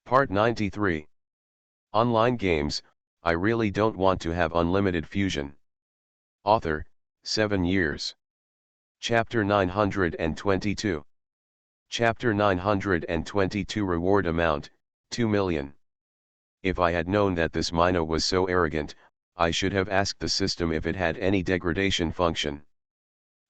Part 93. Online games, I really don't want to have unlimited fusion. Author, 7 years. Chapter 922. Chapter 922 Reward amount, 2 million. If I had known that this mina was so arrogant, I should have asked the system if it had any degradation function.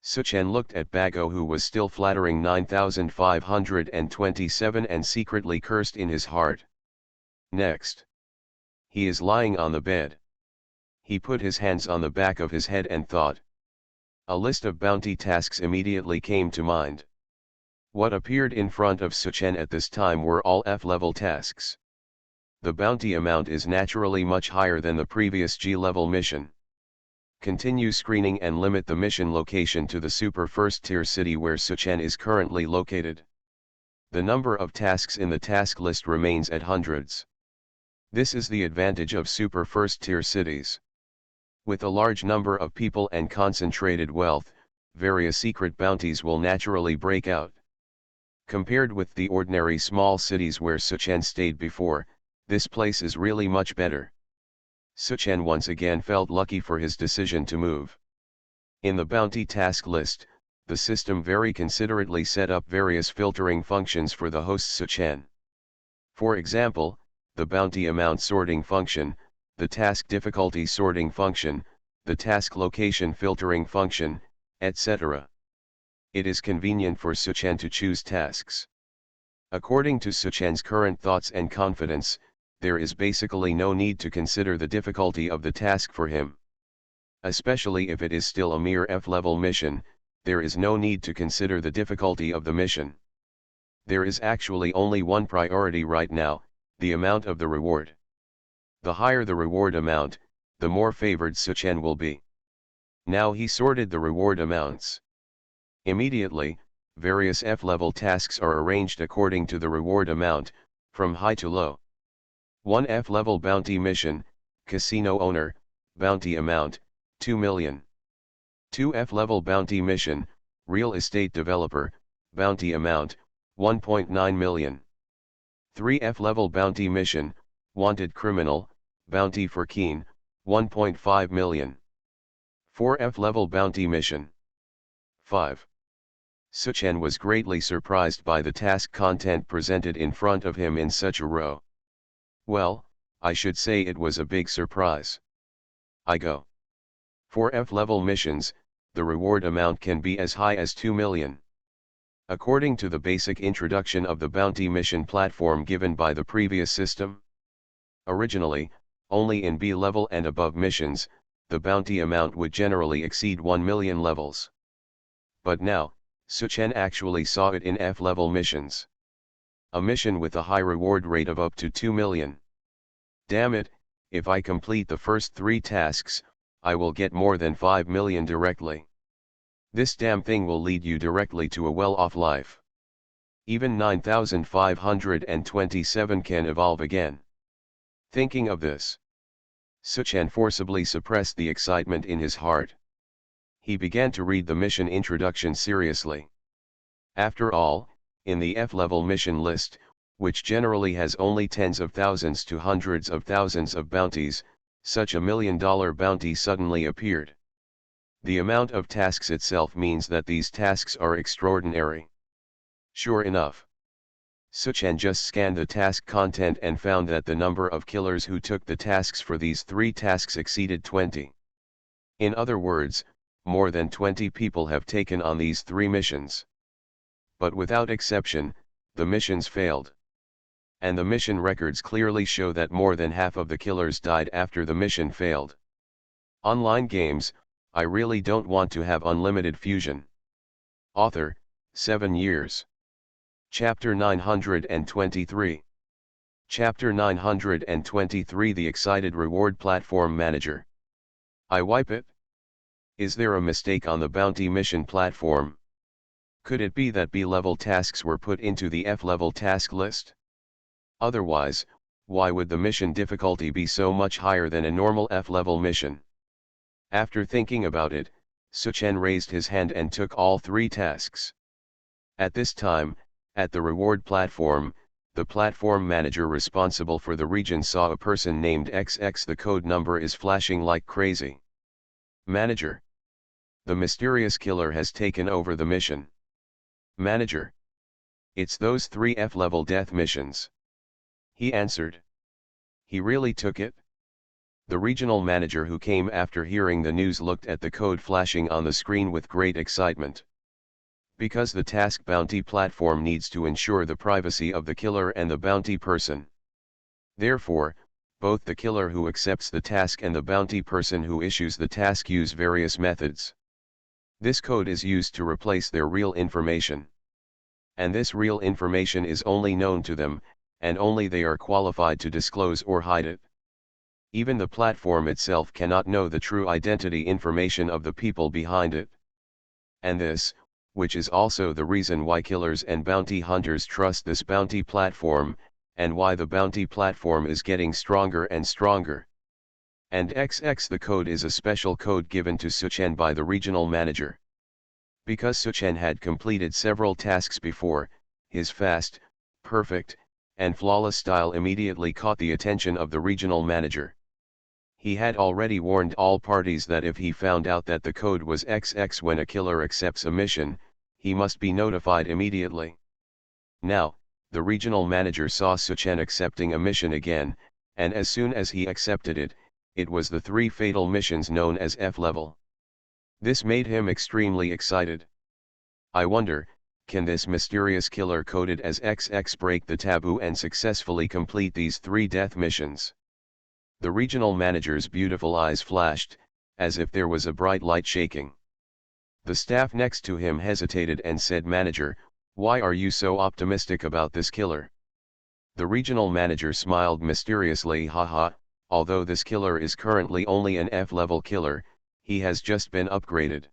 Suchen looked at Bago, who was still flattering 9527, and secretly cursed in his heart. Next. He is lying on the bed. He put his hands on the back of his head and thought. A list of bounty tasks immediately came to mind. What appeared in front of Suchen at this time were all F-level tasks. The bounty amount is naturally much higher than the previous G-level mission. Continue screening and limit the mission location to the super first-tier city where Suchen is currently located. The number of tasks in the task list remains at hundreds. This is the advantage of super first-tier cities. With a large number of people and concentrated wealth, various secret bounties will naturally break out. Compared with the ordinary small cities where Suchen stayed before, this place is really much better. Suchen once again felt lucky for his decision to move. In the bounty task list, the system very considerately set up various filtering functions for the host Suchen. For example, the bounty amount sorting function, the task difficulty sorting function, the task location filtering function, etc. It is convenient for Suchen to choose tasks. According to Suchen's current thoughts and confidence, there is basically no need to consider the difficulty of the task for him. Especially if it is still a mere F-level mission, there is no need to consider the difficulty of the mission. There is actually only one priority right now, the amount of the reward. The higher the reward amount, the more favored Suchen will be. Now he sorted the reward amounts. Immediately, various F-level tasks are arranged according to the reward amount, from high to low. 1 F-level bounty mission, Casino Owner, bounty amount, 2 million. 2 F-level bounty mission, Real Estate Developer, bounty amount, 1.9 million. 3 F-level bounty mission, Wanted Criminal, bounty for Keen, 1.5 million. 4 F-level bounty mission. 5. Suchen was greatly surprised by the task content presented in front of him in such a row. Well, I should say it was a big surprise. I go. For F-level missions, the reward amount can be as high as 2 million. According to the basic introduction of the bounty mission platform given by the previous system. Originally, only in B-level and above missions, the bounty amount would generally exceed 1 million levels. But now, Suchen actually saw it in F-level missions. A mission with a high reward rate of up to 2 million. Damn it, if I complete the first 3 tasks, I will get more than 5 million directly. This damn thing will lead you directly to a well-off life. Even 9527 can evolve again. Thinking of this, Suchen forcibly suppressed the excitement in his heart. He began to read the mission introduction seriously. After all, in the F-level mission list, which generally has only tens of thousands to hundreds of thousands of bounties, such a $1 million bounty suddenly appeared. The amount of tasks itself means that these tasks are extraordinary. Sure enough. Suchen just scanned the task content and found that the number of killers who took the tasks for these 3 tasks exceeded 20. In other words, more than 20 people have taken on these 3 missions. But without exception, the missions failed. And the mission records clearly show that more than half of the killers died after the mission failed. Online games, I really don't want to have unlimited fusion. Author, 7 years. Chapter 923. Chapter 923 The Excited Reward Platform Manager. I wipe it? Is there a mistake on the bounty mission platform? Could it be that B-level tasks were put into the F-level task list? Otherwise, why would the mission difficulty be so much higher than a normal F-level mission? After thinking about it, Suchen raised his hand and took all 3 tasks. At this time, at the reward platform, The platform manager responsible for the region saw a person named XX. The code number is flashing like crazy. Manager. The mysterious killer has taken over the mission. Manager. It's those 3 F-level death missions. He answered. He really took it? The regional manager who came after hearing the news looked at the code flashing on the screen with great excitement. Because the task bounty platform needs to ensure the privacy of the killer and the bounty person. Therefore, both the killer who accepts the task and the bounty person who issues the task use various methods. This code is used to replace their real information. And this real information is only known to them, and only they are qualified to disclose or hide it. Even the platform itself cannot know the true identity information of the people behind it. And this, which is also the reason why killers and bounty hunters trust this bounty platform, and why the bounty platform is getting stronger and stronger. And XX the code is a special code given to Suchen by the regional manager. Because Suchen had completed several tasks before, his fast, perfect, and flawless style immediately caught the attention of the regional manager. He had already warned all parties that if he found out that the code was XX when a killer accepts a mission, he must be notified immediately. Now, the regional manager saw Suchen accepting a mission again, and as soon as he accepted it, it was the 3 fatal missions known as F-level. This made him extremely excited. I wonder, can this mysterious killer coded as XX break the taboo and successfully complete these 3 death missions? The regional manager's beautiful eyes flashed, as if there was a bright light shaking. The staff next to him hesitated and said, "Manager, why are you so optimistic about this killer?" The regional manager smiled mysteriously. Haha, although this killer is currently only an F-level killer, he has just been upgraded.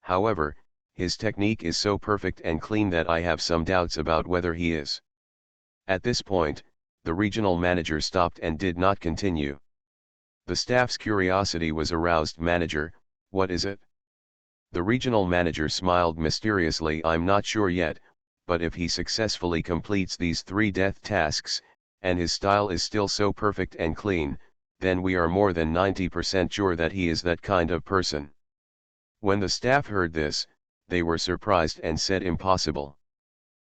However, his technique is so perfect and clean that I have some doubts about whether he is. At this point, the regional manager stopped and did not continue. The staff's curiosity was aroused. "Manager, what is it?" The regional manager smiled mysteriously. "I'm not sure yet, but if he successfully completes these 3 death tasks, and his style is still so perfect and clean, then we are more than 90% sure that he is that kind of person." When the staff heard this, they were surprised and said, "Impossible.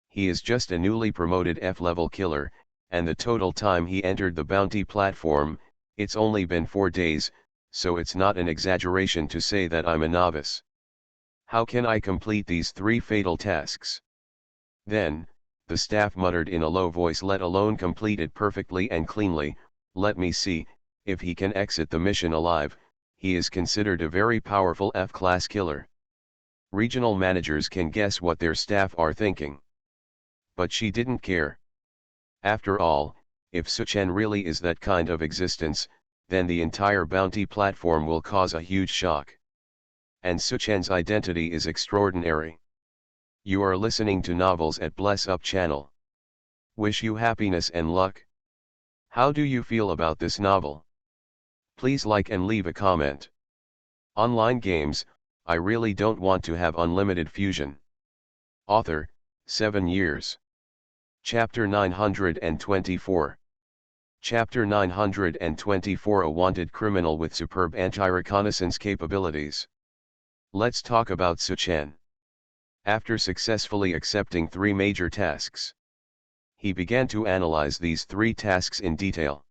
He is just a newly promoted F-level killer, and the total time he entered the bounty platform, it's only been 4 days, so it's not an exaggeration to say that I'm a novice. How can I complete these 3 fatal tasks?" Then, the staff muttered in a low voice, "Let alone complete it perfectly and cleanly, let me see, if he can exit the mission alive, he is considered a very powerful F-class killer." Regional managers can guess what their staff are thinking. But she didn't care. After all, if Suchen really is that kind of existence, then the entire bounty platform will cause a huge shock. And Suchen's identity is extraordinary. You are listening to Novels at Bless Up channel. Wish you happiness and luck. How do you feel about this novel? Please like and leave a comment. Online games, I really don't want to have unlimited fusion. Author, 7 years. Chapter 924. Chapter 924. A wanted criminal with superb anti-reconnaissance capabilities. Let's talk about Suchen. After successfully accepting 3 major tasks, he began to analyze these 3 tasks in detail.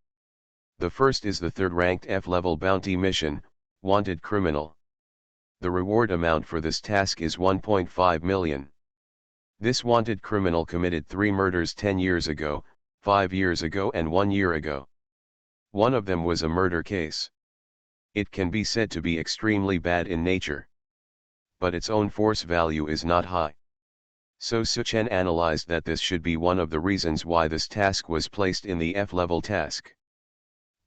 The first is the 3rd-ranked F-level bounty mission, Wanted Criminal. The reward amount for this task is 1.5 million. This wanted criminal committed 3 murders 10 years ago, 5 years ago and 1 year ago. One of them was a murder case. It can be said to be extremely bad in nature. But its own force value is not high. So Suchen analyzed that this should be one of the reasons why this task was placed in the F-level task.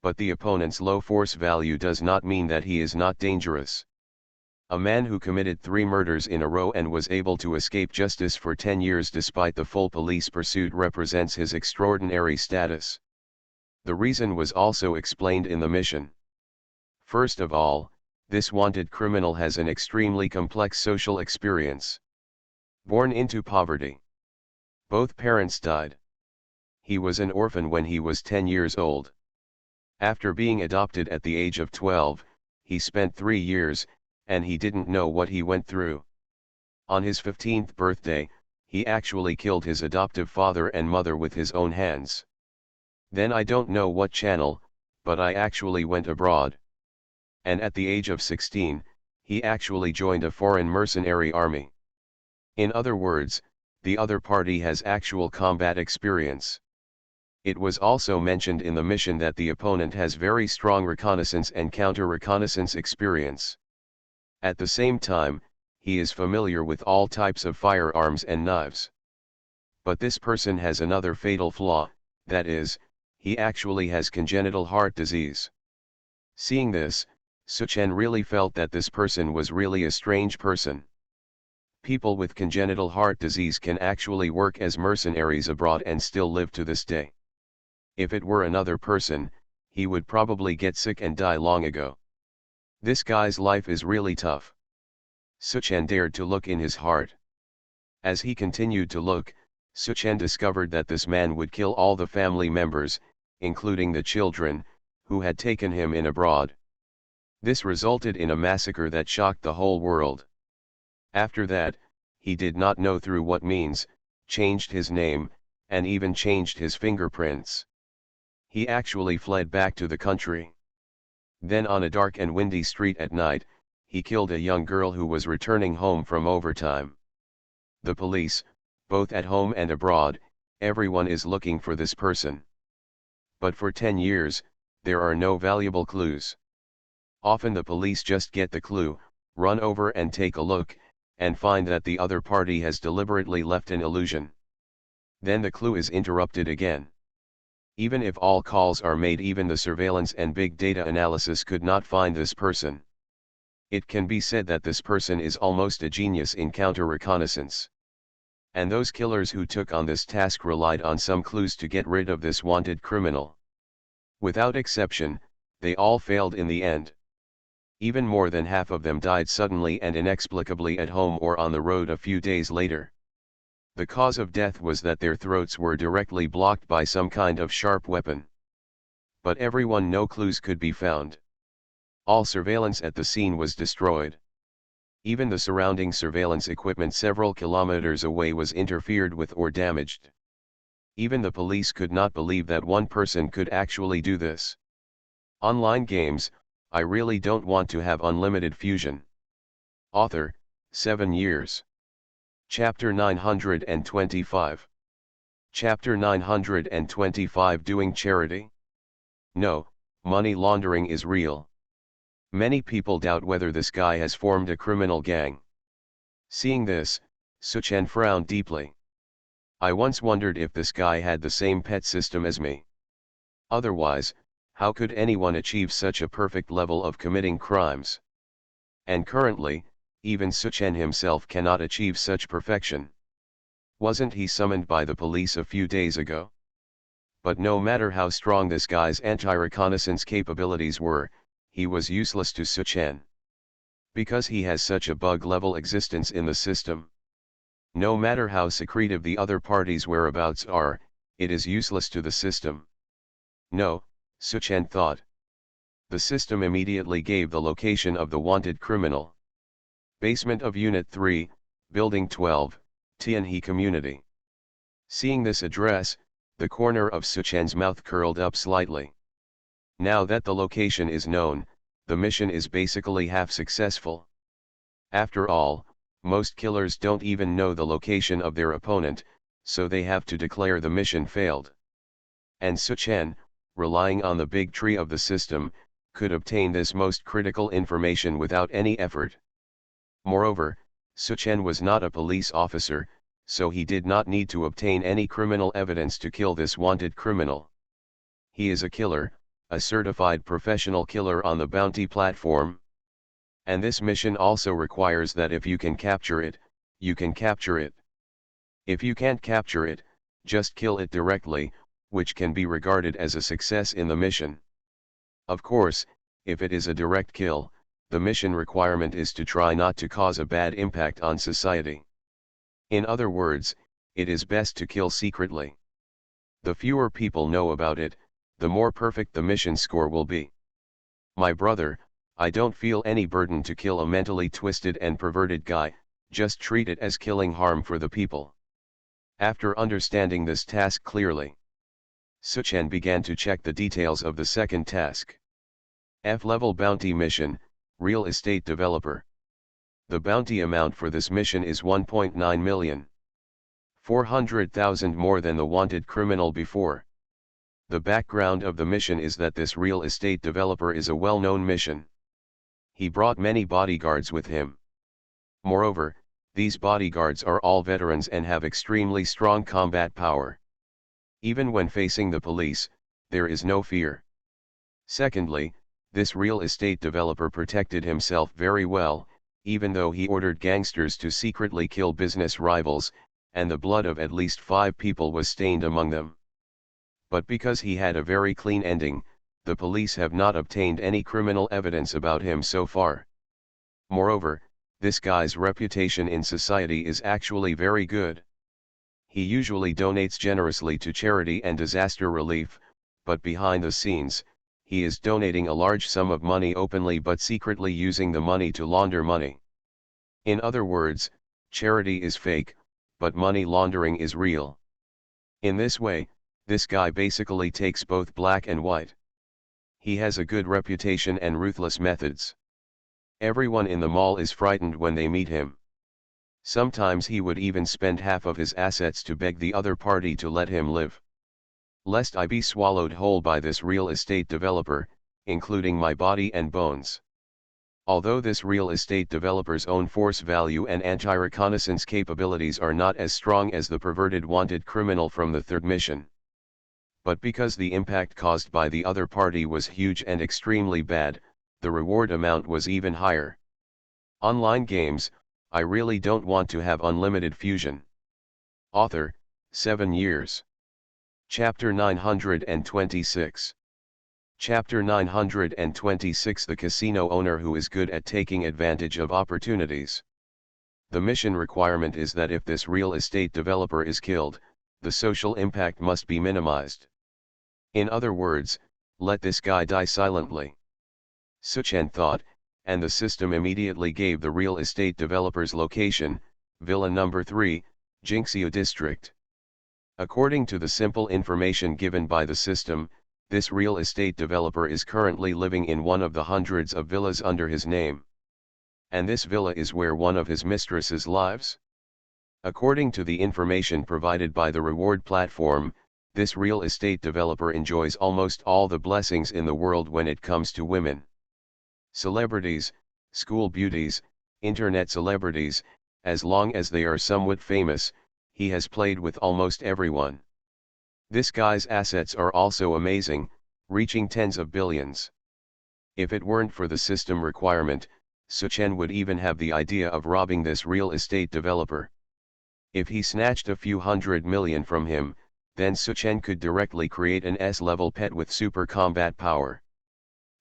But the opponent's low force value does not mean that he is not dangerous. A man who committed 3 murders in a row and was able to escape justice for 10 years despite the full police pursuit represents his extraordinary status. The reason was also explained in the mission. First of all, this wanted criminal has an extremely complex social experience. Born into poverty. Both parents died. He was an orphan when he was 10 years old. After being adopted at the age of 12, he spent 3 years, and he didn't know what he went through. On his 15th birthday, he actually killed his adoptive father and mother with his own hands. Then I don't know what channel, but I actually went abroad. And at the age of 16, he actually joined a foreign mercenary army. In other words, the other party has actual combat experience. It was also mentioned in the mission that the opponent has very strong reconnaissance and counter-reconnaissance experience. At the same time, he is familiar with all types of firearms and knives. But this person has another fatal flaw, that is, he actually has congenital heart disease. Seeing this, Suchen really felt that this person was really a strange person. People with congenital heart disease can actually work as mercenaries abroad and still live to this day. If it were another person, he would probably get sick and die long ago. This guy's life is really tough. Suchen dared to look in his heart. As he continued to look, Suchen discovered that this man would kill all the family members, including the children, who had taken him in abroad. This resulted in a massacre that shocked the whole world. After that, he did not know through what means, changed his name, and even changed his fingerprints. He actually fled back to the country. Then on a dark and windy street at night, he killed a young girl who was returning home from overtime. The police, both at home and abroad, everyone is looking for this person. But for 10 years, there are no valuable clues. Often the police just get the clue, run over and take a look, and find that the other party has deliberately left an illusion. Then the clue is interrupted again. Even if all calls are made, even the surveillance and big data analysis could not find this person. It can be said that this person is almost a genius in counter-reconnaissance. And those killers who took on this task relied on some clues to get rid of this wanted criminal. Without exception, they all failed in the end. Even more than half of them died suddenly and inexplicably at home or on the road a few days later. The cause of death was that their throats were directly blocked by some kind of sharp weapon. But everyone, no clues could be found. All surveillance at the scene was destroyed. Even the surrounding surveillance equipment several kilometers away was interfered with or damaged. Even the police could not believe that one person could actually do this. Online games, I really don't want to have unlimited fusion. Author, 7 years. Chapter 925. Chapter 925, Doing Charity. No, money laundering is real. Many people doubt whether this guy has formed a criminal gang. Seeing this, Suchen frowned deeply. I once wondered if this guy had the same pet system as me. Otherwise, how could anyone achieve such a perfect level of committing crimes? And currently, even Suchen himself cannot achieve such perfection. Wasn't he summoned by the police a few days ago? But no matter how strong this guy's anti-reconnaissance capabilities were, he was useless to Suchen. Because he has such a bug-level existence in the system. No matter how secretive the other party's whereabouts are, it is useless to the system. No, Suchen thought. The system immediately gave the location of the wanted criminal. Basement of Unit 3, Building 12, Tianhe Community. Seeing this address, the corner of Suchen's mouth curled up slightly. Now that the location is known, the mission is basically half successful. After all, most killers don't even know the location of their opponent, so they have to declare the mission failed. And Suchen, relying on the big tree of the system, could obtain this most critical information without any effort. Moreover, Suchen was not a police officer, so he did not need to obtain any criminal evidence to kill this wanted criminal. He is a killer, a certified professional killer on the bounty platform. And this mission also requires that if you can capture it, you can capture it. If you can't capture it, just kill it directly, which can be regarded as a success in the mission. Of course, if it is a direct kill, the mission requirement is to try not to cause a bad impact on society. In other words, it is best to kill secretly. The fewer people know about it, the more perfect the mission score will be. My brother, I don't feel any burden to kill a mentally twisted and perverted guy, just treat it as killing harm for the people. After understanding this task clearly, Suchen began to check the details of the second task. F-level bounty mission, real estate developer. The bounty amount for this mission is 1.9 million. 400,000 more than the wanted criminal before. The background of the mission is that this real estate developer is a well-known mission. He brought many bodyguards with him. Moreover, these bodyguards are all veterans and have extremely strong combat power. Even when facing the police, there is no fear. Secondly, this real estate developer protected himself very well, even though he ordered gangsters to secretly kill business rivals, and the blood of at least 5 people was stained among them. But because he had a very clean ending, the police have not obtained any criminal evidence about him so far. Moreover, this guy's reputation in society is actually very good. He usually donates generously to charity and disaster relief, but behind the scenes, he is donating a large sum of money openly but secretly using the money to launder money. In other words, charity is fake, but money laundering is real. In this way, this guy basically takes both black and white. He has a good reputation and ruthless methods. Everyone in the mall is frightened when they meet him. Sometimes he would even spend half of his assets to beg the other party to let him live. Lest I be swallowed whole by this real estate developer, including my body and bones. Although this real estate developer's own force value and anti-reconnaissance capabilities are not as strong as the perverted wanted criminal from the third mission. But because the impact caused by the other party was huge and extremely bad, the reward amount was even higher. Online games, I really don't want to have unlimited fusion. Author, 7 years. Chapter 926. Chapter 926 The casino owner who is good at taking advantage of opportunities. The mission requirement is that if this real estate developer is killed, the social impact must be minimized. In other words, let this guy die silently. Suchen thought, and the system immediately gave the real estate developer's location, Villa number 3, Jinxiu district. According to the simple information given by the system, this real estate developer is currently living in one of the hundreds of villas under his name. And this villa is where one of his mistresses lives. According to the information provided by the reward platform, this real estate developer enjoys almost all the blessings in the world when it comes to women. Celebrities, school beauties, internet celebrities, as long as they are somewhat famous, he has played with almost everyone. This guy's assets are also amazing, reaching tens of billions. If it weren't for the system requirement, Suchen would even have the idea of robbing this real estate developer. If he snatched a few $100 million from him, then Suchen could directly create an S-level pet with super combat power.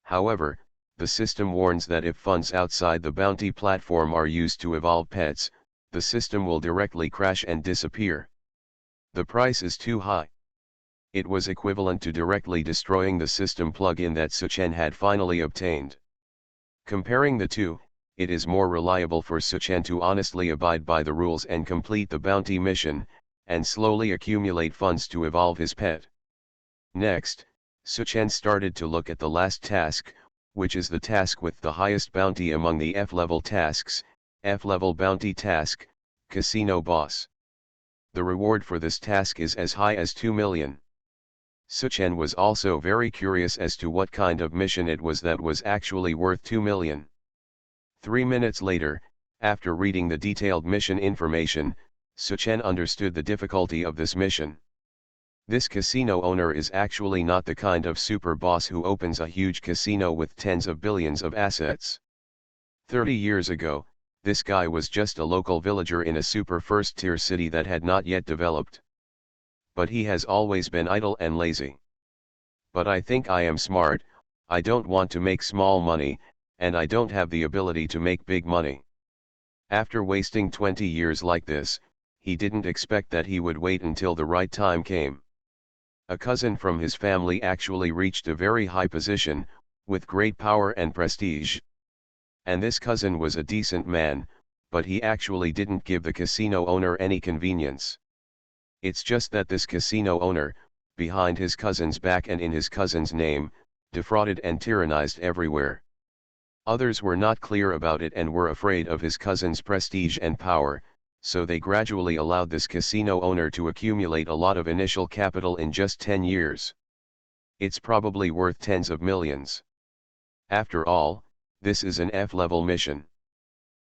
However, the system warns that if funds outside the bounty platform are used to evolve pets, the system will directly crash and disappear. The price is too high. It was equivalent to directly destroying the system plug-in that Suchen had finally obtained. Comparing the two, it is more reliable for Suchen to honestly abide by the rules and complete the bounty mission, and slowly accumulate funds to evolve his pet. Next, Suchen started to look at the last task, which is the task with the highest bounty among the F-level tasks, F-level bounty task, Casino Boss. The reward for this task is as high as 2 million. Suchen was also very curious as to what kind of mission it was that was actually worth 2 million. 3 minutes later, after reading the detailed mission information, Suchen understood the difficulty of this mission. This casino owner is actually not the kind of super boss who opens a huge casino with tens of billions of assets. 30 years ago, this guy was just a local villager in a super first-tier city that had not yet developed. But he has always been idle and lazy. But I think I am smart, I don't want to make small money, and I don't have the ability to make big money. After wasting 20 years like this, he didn't expect that he would wait until the right time came. A cousin from his family actually reached a very high position, with great power and prestige. And this cousin was a decent man, but he actually didn't give the casino owner any convenience. It's just that this casino owner, behind his cousin's back and in his cousin's name, defrauded and tyrannized everywhere. Others were not clear about it and were afraid of his cousin's prestige and power, so they gradually allowed this casino owner to accumulate a lot of initial capital in just 10 years. It's probably worth tens of millions. After all, this is an F-level mission.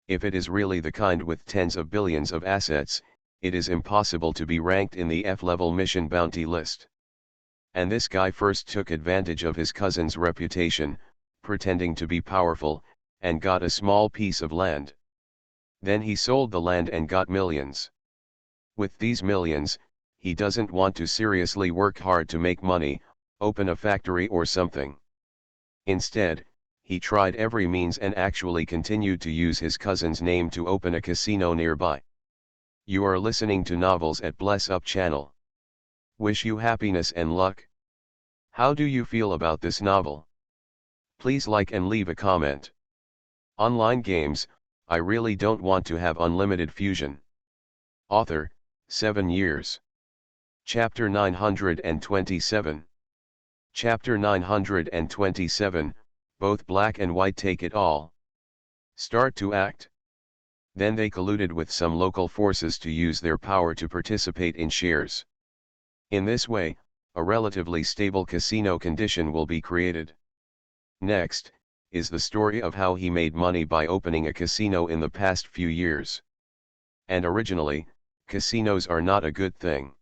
If it is really the kind with tens of billions of assets, it is impossible to be ranked in the F-level mission bounty list. And this guy first took advantage of his cousin's reputation, pretending to be powerful, and got a small piece of land. Then he sold the land and got millions. With these millions, he doesn't want to seriously work hard to make money, open a factory or something. Instead, he tried every means and actually continued to use his cousin's name to open a casino nearby. You are listening to Novels at Bless Up channel. Wish you happiness and luck. How do you feel about this novel? Please like and leave a comment. Online games, I really don't want to have unlimited fusion. Author, 7 years. Chapter 927. Chapter 927, both black and white take it all. Start to act. Then they colluded with some local forces to use their power to participate in shares. In this way, a relatively stable casino condition will be created. Next, is the story of how he made money by opening a casino in the past few years. And originally, casinos are not a good thing.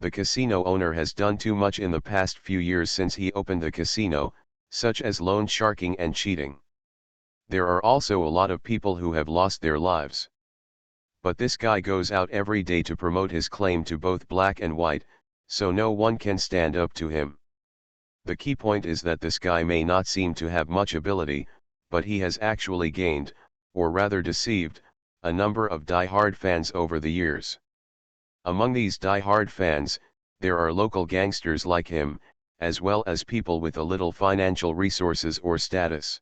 The casino owner has done too much in the past few years since he opened the casino, such as loan sharking and cheating. There are also a lot of people who have lost their lives. But this guy goes out every day to promote his claim to both black and white, so no one can stand up to him. The key point is that this guy may not seem to have much ability, but he has actually gained, or rather deceived, a number of die-hard fans over the years. Among these die-hard fans, there are local gangsters like him, as well as people with a little financial resources or status.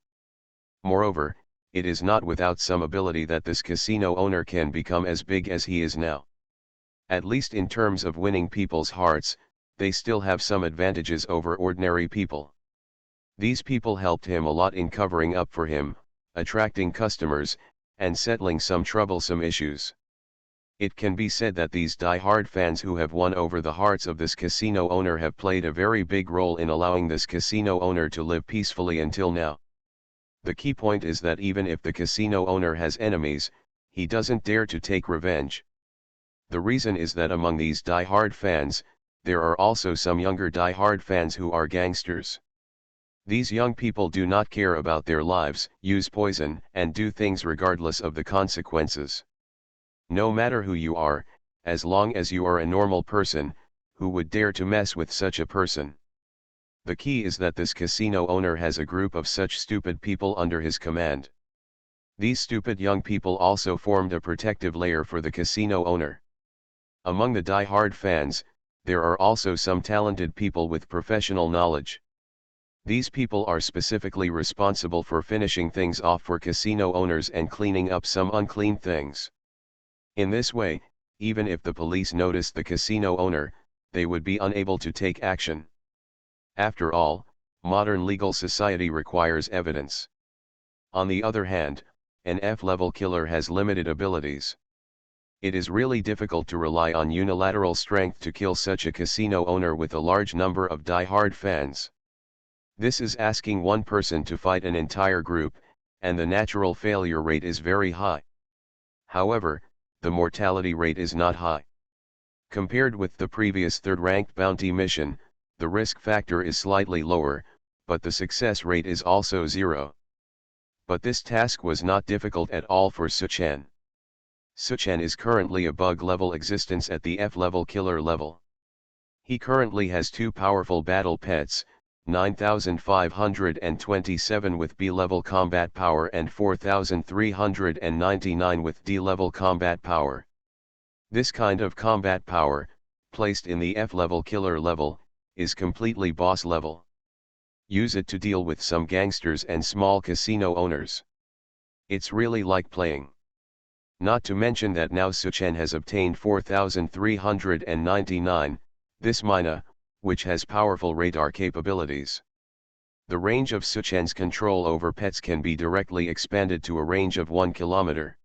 Moreover, it is not without some ability that this casino owner can become as big as he is now. At least in terms of winning people's hearts, they still have some advantages over ordinary people. These people helped him a lot in covering up for him, attracting customers, and settling some troublesome issues. It can be said that these die-hard fans who have won over the hearts of this casino owner have played a very big role in allowing this casino owner to live peacefully until now. The key point is that even if the casino owner has enemies, he doesn't dare to take revenge. The reason is that among these die-hard fans, there are also some younger die-hard fans who are gangsters. These young people do not care about their lives, use poison, and do things regardless of the consequences. No matter who you are, as long as you are a normal person, who would dare to mess with such a person? The key is that this casino owner has a group of such stupid people under his command. These stupid young people also formed a protective layer for the casino owner. Among the die-hard fans, there are also some talented people with professional knowledge. These people are specifically responsible for finishing things off for casino owners and cleaning up some unclean things. In this way, even if the police noticed the casino owner, they would be unable to take action. After all, modern legal society requires evidence. On the other hand, an F-level killer has limited abilities. It is really difficult to rely on unilateral strength to kill such a casino owner with a large number of die-hard fans. This is asking one person to fight an entire group, and the natural failure rate is very high. However, the mortality rate is not high. Compared with the previous third-ranked bounty mission, the risk factor is slightly lower, but the success rate is also 0. But this task was not difficult at all for Suchan. Suchan is currently a bug-level existence at the F-level killer level. He currently has 2 powerful battle pets, 9,527 with B-level combat power and 4,399 with D-level combat power. This kind of combat power, placed in the F-level killer level, is completely boss level. Use it to deal with some gangsters and small casino owners. It's really like playing. Not to mention that now Suchen has obtained 4,399, this mina, which has powerful radar capabilities. The range of Suchen's control over pets can be directly expanded to a range of 1 kilometer.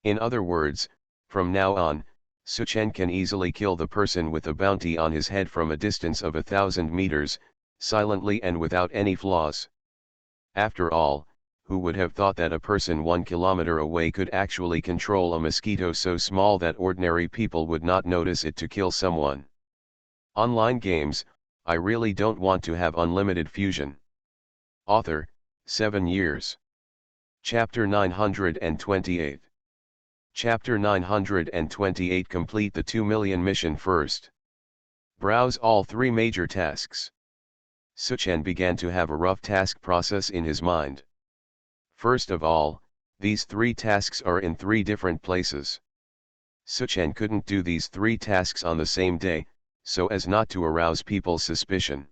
In other words, from now on, Suchen can easily kill the person with a bounty on his head from a distance of 1,000 meters, silently and without any flaws. After all, who would have thought that a person 1 kilometer away could actually control a mosquito so small that ordinary people would not notice it to kill someone? Online games, I really don't want to have unlimited fusion. Author, 7 years. Chapter 928. Chapter 928. Complete the 2 million mission first. Browse all 3 major tasks. Suchen began to have a rough task process in his mind. First of all, these 3 tasks are in 3 different places. Suchen couldn't do these 3 tasks on the same day, so as not to arouse people's suspicion.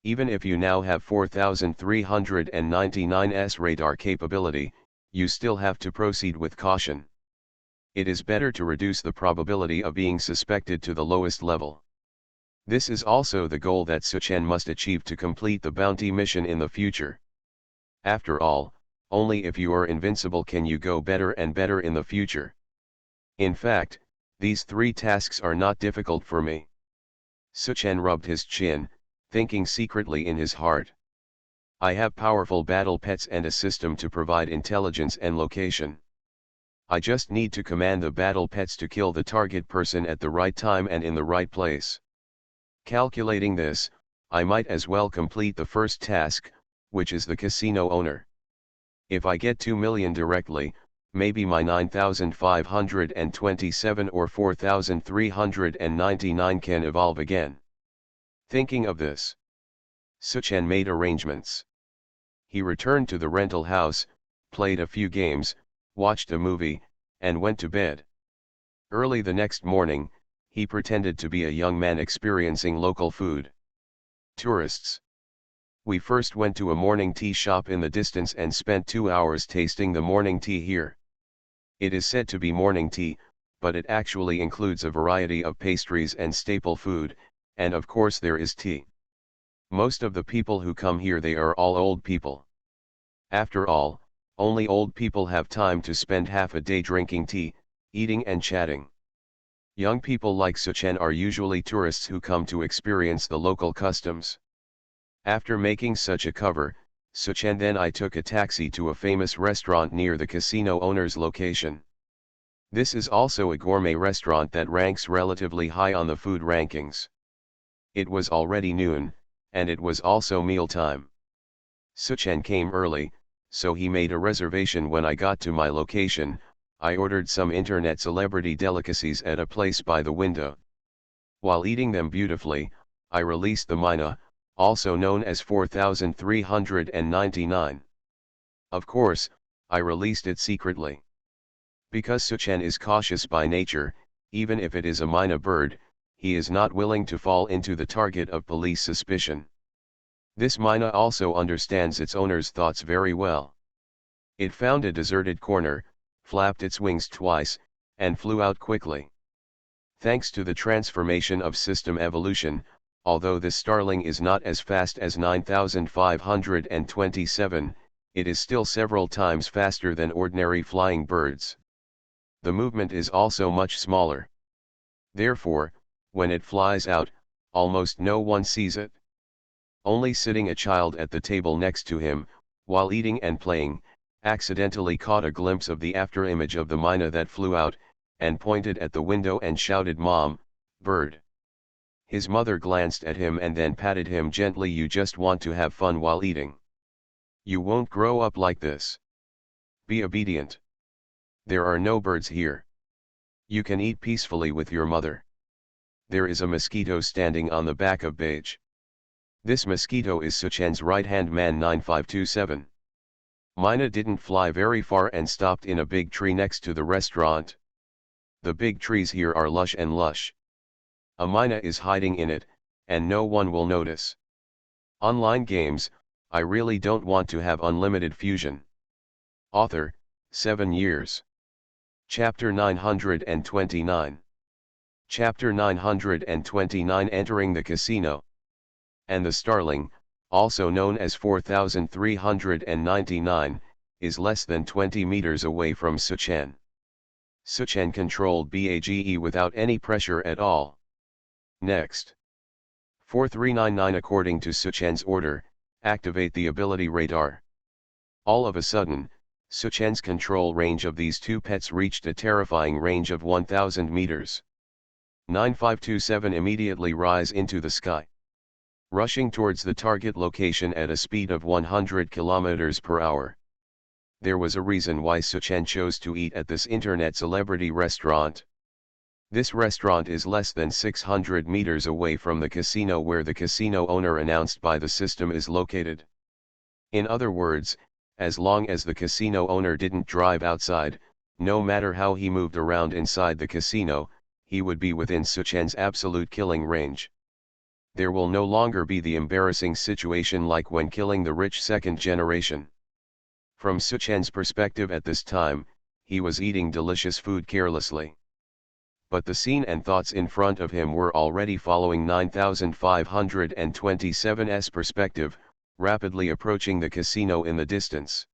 Even if you now have 4,399's radar capability, you still have to proceed with caution. It is better to reduce the probability of being suspected to the lowest level. This is also the goal that Suchen must achieve to complete the bounty mission in the future. After all, only if you are invincible can you go better and better in the future. In fact, these 3 tasks are not difficult for me. Suchen rubbed his chin, thinking secretly in his heart. I have powerful battle pets and a system to provide intelligence and location. I just need to command the battle pets to kill the target person at the right time and in the right place. Calculating this, I might as well complete the first task, which is the casino owner. If I get 2 million directly, maybe my 9,527 or 4,399 can evolve again. Thinking of this, Suchen made arrangements. He returned to the rental house, played a few games, watched a movie, and went to bed. Early the next morning, he pretended to be a young man experiencing local food. Tourists. We first went to a morning tea shop in the distance and spent 2 hours tasting the morning tea here. It is said to be morning tea, but it actually includes a variety of pastries and staple food, and of course there is tea. Most of the people who come here, they are all old people. After all, only old people have time to spend half a day drinking tea, eating and chatting. Young people like Suchen are usually tourists who come to experience the local customs. After making such a cover, Suchen then I took a taxi to a famous restaurant near the casino owner's location. This is also a gourmet restaurant that ranks relatively high on the food rankings. It was already noon, and it was also mealtime. Suchen came early, so he made a reservation. When I got to my location, I ordered some internet celebrity delicacies at a place by the window. While eating them beautifully, I released the mina, also known as 4,399. Of course, I released it secretly. Because Suchen is cautious by nature, even if it is a mina bird, he is not willing to fall into the target of police suspicion. This mina also understands its owner's thoughts very well. It found a deserted corner, flapped its wings twice, and flew out quickly. Thanks to the transformation of system evolution, although this starling is not as fast as 9,527, it is still several times faster than ordinary flying birds. The movement is also much smaller. Therefore, when it flies out, almost no one sees it. Only sitting a child at the table next to him, while eating and playing, accidentally caught a glimpse of the afterimage of the mina that flew out, and pointed at the window and shouted, "Mom, bird." His mother glanced at him and then patted him gently. "You just want to have fun while eating. You won't grow up like this. Be obedient. There are no birds here. You can eat peacefully with your mother." There is a mosquito standing on the back of Beige. This mosquito is Suchen's right-hand man 9527. Mina didn't fly very far and stopped in a big tree next to the restaurant. The big trees here are lush and lush. A mina is hiding in it, and no one will notice. Online games, I really don't want to have unlimited fusion. Author, 7 years. Chapter 929. Chapter 929 Entering the Casino. And the Starling, also known as 4399, is less than 20 meters away from Suchen. Suchen controlled BAGE without any pressure at all. Next. 4399 According to Suchen's order, activate the ability radar. All of a sudden, Suchen's control range of these two pets reached a terrifying range of 1000 meters. 9527 immediately rise into the sky, rushing towards the target location at a speed of 100 km per hour. There was a reason why Suchen chose to eat at this internet celebrity restaurant. This restaurant is less than 600 meters away from the casino where the casino owner announced by the system is located. In other words, as long as the casino owner didn't drive outside, no matter how he moved around inside the casino, he would be within Suchen's absolute killing range. There will no longer be the embarrassing situation like when killing the rich second generation. From Suchen's perspective at this time, he was eating delicious food carelessly. But the scene and thoughts in front of him were already following 9527's perspective, rapidly approaching the casino in the distance.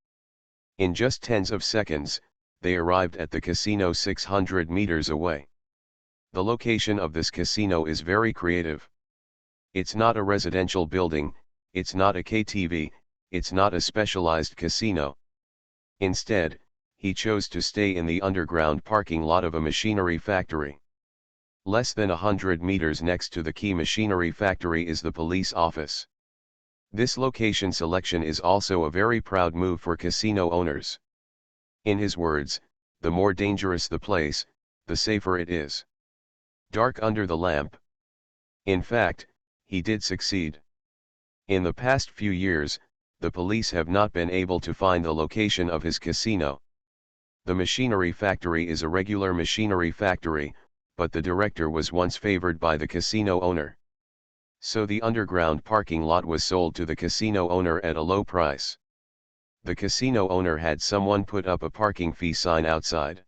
In just tens of seconds, they arrived at the casino 600 meters away. The location of this casino is very creative. It's not a residential building, it's not a KTV, it's not a specialized casino. Instead, he chose to stay in the underground parking lot of a machinery factory. Less than 100 meters next to the key machinery factory is the police office. This location selection is also a very proud move for casino owners. In his words, the more dangerous the place, the safer it is. Dark under the lamp. In fact, he did succeed. In the past few years, the police have not been able to find the location of his casino. The machinery factory is a regular machinery factory, but the director was once favored by the casino owner. So the underground parking lot was sold to the casino owner at a low price. The casino owner had someone put up a parking fee sign outside.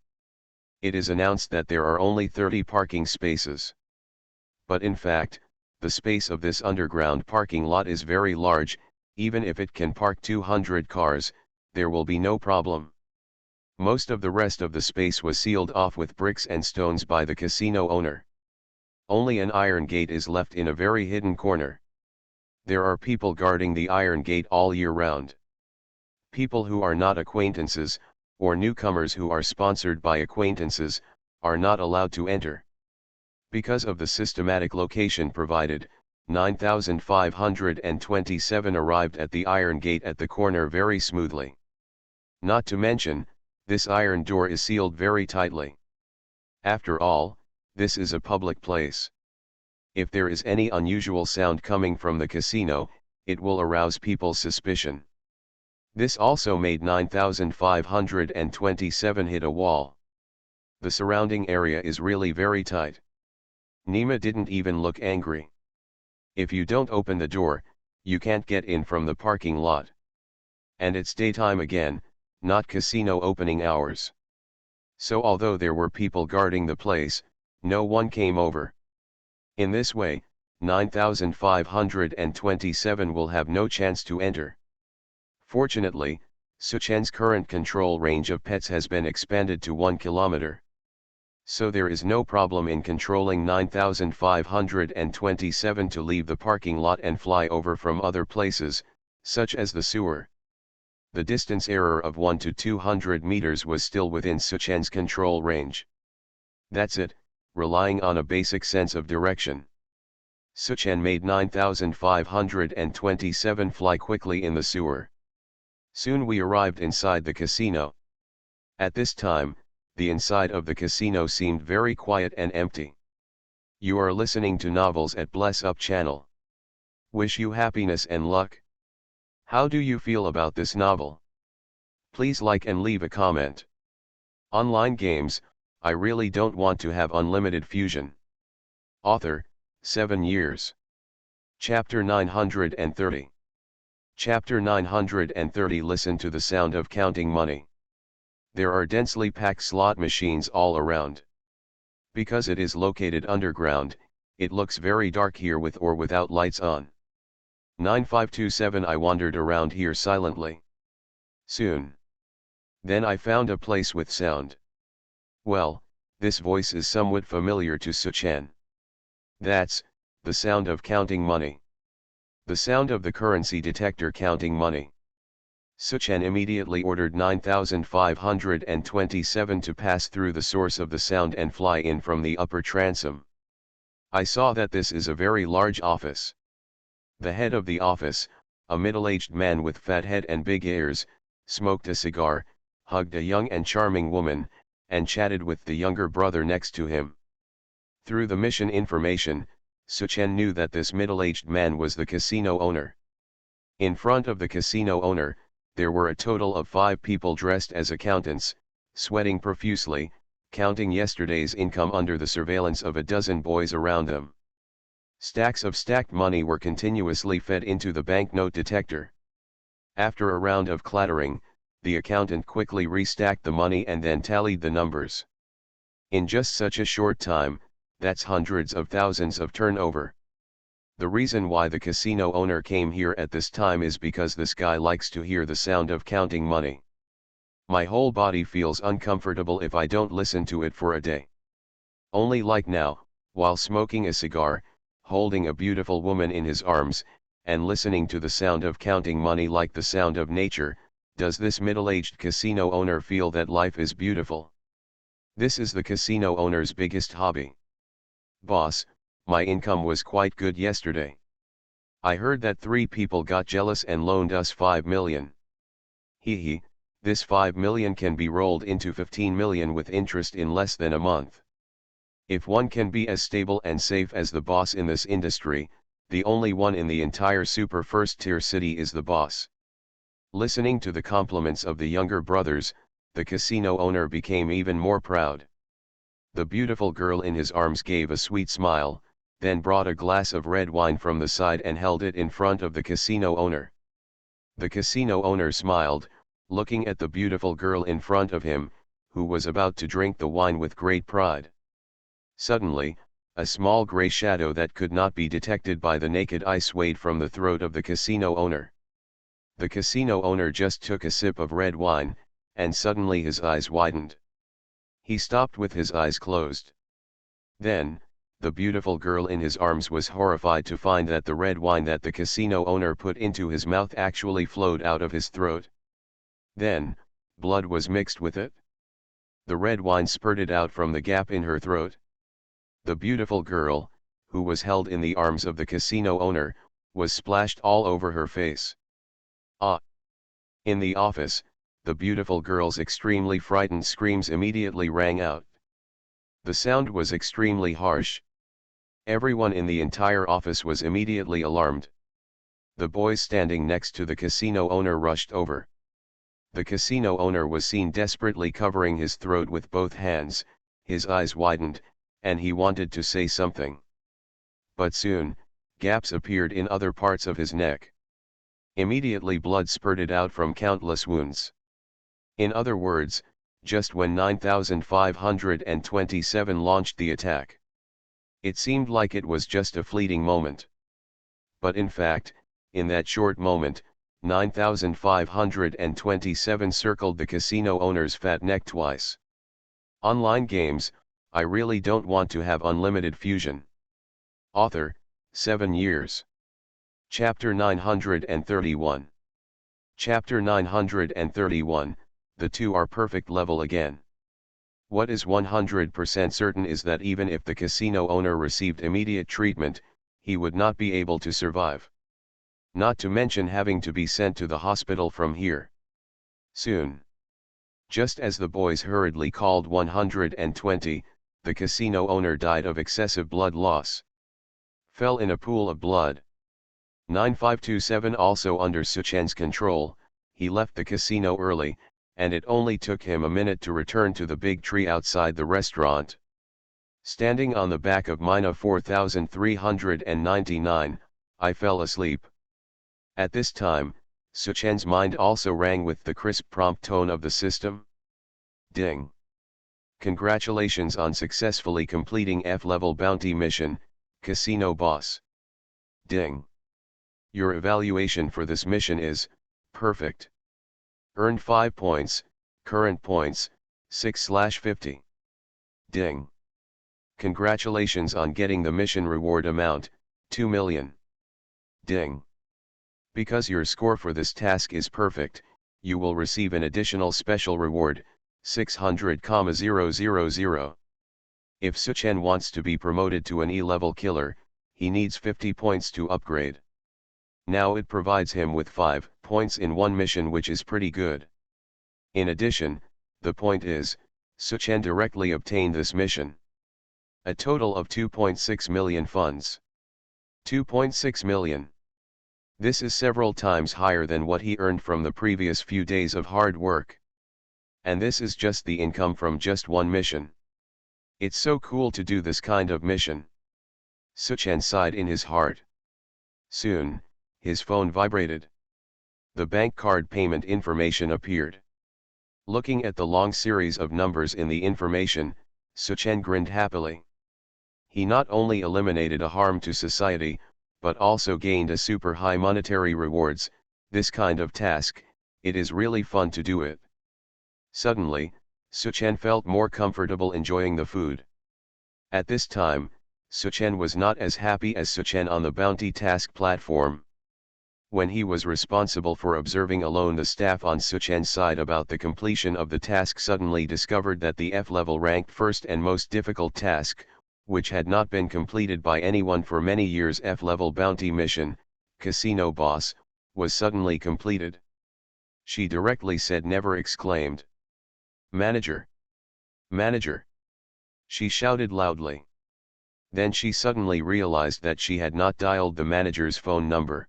It is announced that there are only 30 parking spaces. But in fact, the space of this underground parking lot is very large. Even if it can park 200 cars, there will be no problem. Most of the rest of the space was sealed off with bricks and stones by the casino owner. Only an iron gate is left in a very hidden corner. There are people guarding the iron gate all year round. People who are not acquaintances, or newcomers who are sponsored by acquaintances, are not allowed to enter. Because of the systematic location provided, 9527 arrived at the iron gate at the corner very smoothly. Not to mention, this iron door is sealed very tightly. After all, this is a public place. If there is any unusual sound coming from the casino, it will arouse people's suspicion. This also made 9527 hit a wall. The surrounding area is really very tight. Nima didn't even look angry. If you don't open the door, you can't get in from the parking lot. And it's daytime again, not casino opening hours. So although there were people guarding the place, no one came over. In this way, 9527 will have no chance to enter. Fortunately, Suchen's current control range of pets has been expanded to 1 kilometer. So there is no problem in controlling 9527 to leave the parking lot and fly over from other places, such as the sewer. The distance error of 1 to 200 meters was still within Suchen's control range. That's it, relying on a basic sense of direction. Suchen made 9527 fly quickly in the sewer. Soon we arrived inside the casino. At this time, the inside of the casino seemed very quiet and empty. You are listening to novels at Bless Up channel. Wish you happiness and luck. How do you feel about this novel? Please like and leave a comment. Online games, I really don't want to have unlimited fusion. Author, 7 years. Chapter 930. Chapter 930. Listen to the sound of counting money. There are densely packed slot machines all around. Because it is located underground, it looks very dark here with or without lights on. 9527. I wandered around here silently. Soon. Then I found a place with sound. Well, this voice is somewhat familiar to Suchen. That's the sound of counting money. The sound of the currency detector counting money. Suchen immediately ordered 9527 to pass through the source of the sound and fly in from the upper transom. I saw that this is a very large office. The head of the office, a middle-aged man with fat head and big ears, smoked a cigar, hugged a young and charming woman, and chatted with the younger brother next to him. Through the mission information, Suchen knew that this middle-aged man was the casino owner. In front of the casino owner, there were a total of 5 people dressed as accountants, sweating profusely, counting yesterday's income under the surveillance of a dozen boys around them. Stacks of stacked money were continuously fed into the banknote detector. After a round of clattering, the accountant quickly restacked the money and then tallied the numbers. In just such a short time, that's hundreds of thousands of turnover. The reason why the casino owner came here at this time is because this guy likes to hear the sound of counting money. My whole body feels uncomfortable if I don't listen to it for a day. Only like now, while smoking a cigar, holding a beautiful woman in his arms, and listening to the sound of counting money like the sound of nature, does this middle-aged casino owner feel that life is beautiful. This is the casino owner's biggest hobby. Boss, my income was quite good yesterday. I heard that 3 people got jealous and loaned us 5 million. Hee, this 5 million can be rolled into 15 million with interest in less than a month. If one can be as stable and safe as the boss in this industry, the only one in the entire super first-tier city is the boss. Listening to the compliments of the younger brothers, the casino owner became even more proud. The beautiful girl in his arms gave a sweet smile, then brought a glass of red wine from the side and held it in front of the casino owner. The casino owner smiled, looking at the beautiful girl in front of him, who was about to drink the wine with great pride. Suddenly, a small gray shadow that could not be detected by the naked eye swayed from the throat of the casino owner. The casino owner just took a sip of red wine, and suddenly his eyes widened. He stopped with his eyes closed. Then, the beautiful girl in his arms was horrified to find that the red wine that the casino owner put into his mouth actually flowed out of his throat. Then, blood was mixed with it. The red wine spurted out from the gap in her throat. The beautiful girl, who was held in the arms of the casino owner, was splashed all over her face. Ah! In the office, the beautiful girl's extremely frightened screams immediately rang out. The sound was extremely harsh. Everyone in the entire office was immediately alarmed. The boys standing next to the casino owner rushed over. The casino owner was seen desperately covering his throat with both hands, his eyes widened, and he wanted to say something. But soon, gaps appeared in other parts of his neck. Immediately blood spurted out from countless wounds. In other words, just when 9527 launched the attack. It seemed like it was just a fleeting moment. But in fact, in that short moment, 9527 circled the casino owner's fat neck twice. Online games, I really don't want to have unlimited fusion. Author, 7 years. Chapter 931. Chapter 931, the two are perfect level again. What is 100% certain is that even if the casino owner received immediate treatment, he would not be able to survive. Not to mention having to be sent to the hospital from here. Soon. Just as the boys hurriedly called 120, the casino owner died of excessive blood loss. Fell in a pool of blood. 9527 also under Suchen's control, he left the casino early, and it only took him a minute to return to the big tree outside the restaurant. Standing on the back of Mina 4399, I fell asleep. At this time, Suchen's mind also rang with the crisp prompt tone of the system. Ding. Congratulations on successfully completing F-level bounty mission, Casino Boss. Ding. Your evaluation for this mission is perfect. Earned 5 points, current points, 6/50. Ding. Congratulations on getting the mission reward amount, 2 million. Ding. Because your score for this task is perfect, you will receive an additional special reward, 600,000. If Suchen wants to be promoted to an E-level killer, he needs 50 points to upgrade. Now it provides him with 5 points in one mission, which is pretty good. In addition, the point is, Suchen directly obtained this mission. A total of 2.6 million funds. 2.6 million. This is several times higher than what he earned from the previous few days of hard work. And this is just the income from just one mission. It's so cool to do this kind of mission. Suchen sighed in his heart. Soon, his phone vibrated. The bank card payment information appeared. Looking at the long series of numbers in the information, Suchen grinned happily. He not only eliminated a harm to society, but also gained a super high monetary rewards. This kind of task, it is really fun to do it. Suddenly, Suchen felt more comfortable enjoying the food. At this time, Suchen was not as happy as Suchen on the bounty task platform. When he was responsible for observing alone, the staff on Suchen's side about the completion of the task suddenly discovered that the F-level ranked first and most difficult task, which had not been completed by anyone for many years, F-level bounty mission, Casino Boss, was suddenly completed. She directly said, never exclaimed. Manager! Manager! She shouted loudly. Then she suddenly realized that she had not dialed the manager's phone number.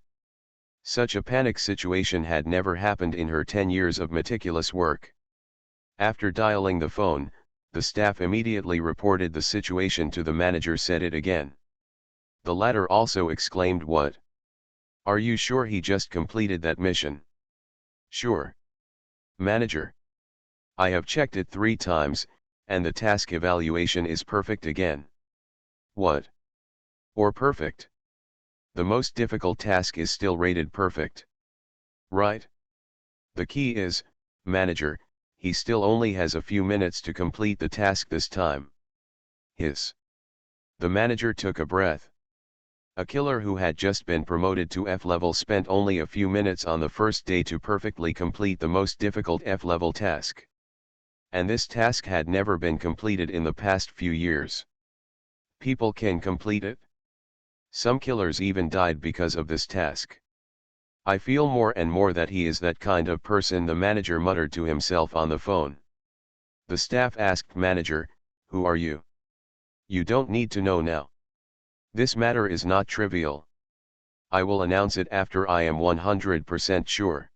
Such a panic situation had never happened in her 10 years of meticulous work. After dialing the phone, the staff immediately reported the situation to the manager. Said it again. The latter also exclaimed, what? Are you sure he just completed that mission? Sure. Manager. I have checked it 3 times, and the task evaluation is perfect again. What? Or perfect? The most difficult task is still rated perfect. Right? The key is, manager, he still only has a few minutes to complete the task this time. Hiss. The manager took a breath. A killer who had just been promoted to F-level spent only a few minutes on the first day to perfectly complete the most difficult F-level task. And this task had never been completed in the past few years. People can complete it? Some killers even died because of this task. I feel more and more that he is that kind of person, the manager muttered to himself on the phone. The staff asked, manager, who are you? You don't need to know now. This matter is not trivial. I will announce it after I am 100% sure.